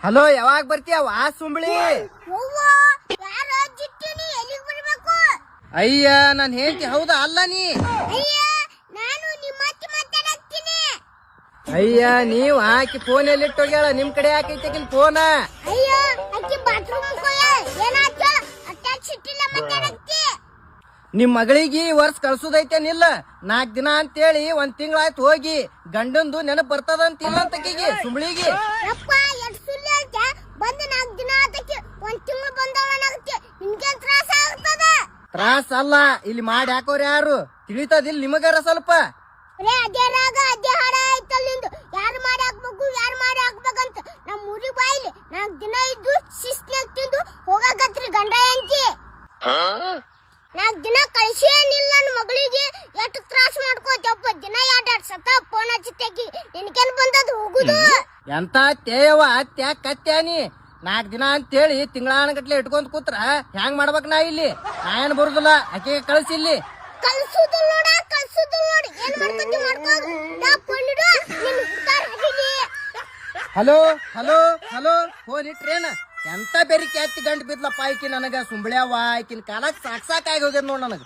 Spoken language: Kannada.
ಹಲೋ, ಯಾವಾಗ ಬರ್ತೀಯ ವಾ ಸುಂಬಳಿ? ಅಯ್ಯ, ನಾನ್ ಹೇಳ್ತಿ ಹೌದಾ ಅಲ್ಲ ನೀ? ಅಯ್ಯ, ನೀವ್ ಆಕಿ ಫೋನ್ ಎಲ್ಲಿಟ್ಟೋಗ್ಯಾಳ? ನಿಮ್ ಕಡೆ ಯಾಕೈತೆ ಫೋನ? ನಿಮ್ ಮಗಳಿಗೆ ವರ್ಷ ಕಳ್ಸುದೈತೇನಿಲ್ಲ? 4 ದಿನ ಅಂತೇಳಿ 1 ತಿಂಗಳಾಯ್ತು ಹೋಗಿ. ಗಂಡಂದು ನೆನಪ್ ಬರ್ತದಂತಿಲ್ಲ ಅಂತಕಿಗೆ ಸುಂಬಳಿಗೆ. ತ್ರಾಸ ಅಲ್ಲ, ಇಲ್ಲಿ ಮಾಡಿ ಹಾಕೋರ್ ಯಾರು? ತಿಳಿತದಿಲ್ಲ ನಿಮಗಾರ ಸ್ವಲ್ಪ? ಯಾರು ಮಾಡಿ ಹಾಕ್ಬೇಕಂತ ನಮ್ ಊರಿಗೆ ಬಾಯಿಲಿ 4 ದಿನ ಇದ್ದು ಶಿಸ್ನಾಗ ತಿಂದು ಹೋಗಾಕತ್ರಿ ಗಂಡ ಹೆಂಡತಿ. 4 ದಿನ ಕಳ್ಸೇನಿಲ್ಲ ನನ್ನ ಮಗಳಿಗೆ. ಎಷ್ಟು ತ್ರಾಸ ಮಾಡ್ಕೋತಪ್ಪ, ದಿನ 2 ಸತ ಫೋನ್ ಹಚ್ಚಿ ನಿನ್ಕೇನ್ ಬಂದದ್ ಹೋಗುದು? ಎಂತ ತೇಯವ ಅತ್ಯ ಕತ್ಯಾನಿ. 4 ದಿನ ಅಂತೇಳಿ ತಿಂಗಳಾನಗಟ್ಲೆ ಇಟ್ಕೊಂಡ್ ಕೂತ್ರ ಹ್ಯಾಂಗ್ ಮಾಡ್ಬೇಕ್? ನಾ ಇಲ್ಲಿ ನಾ ಏನ್ ಬರುದಿಲ್ಲ, ಆಕೆಗೆ ಕಳ್ಸಿಲ್ಲಿ. ಕಳ್ಸುದು ನೋಡ, ಏನ್ ಮಾಡ್ಕೊತಿ ಮಾಡ್ಕೋ. ಹಲೋ ಹಲೋ ಹಲೋ, ಫೋನ್ ಇಟ್ರೇನ? ಎಂತ ಬೆರಿಕೆ ಹತ್ತಿ ಗಂಟು ಬಿದ್ಲಪ್ಪ ಆಯ್ಕಿ ನನಗ. ಸುಂಬಳ್ಯಾವ ಆಯ್ಕಿನ ಕಾಲಕ್ ಸಾಕಾಗಿ ಹೋಗ್ಯದ ನೋಡ್ ನನಗ.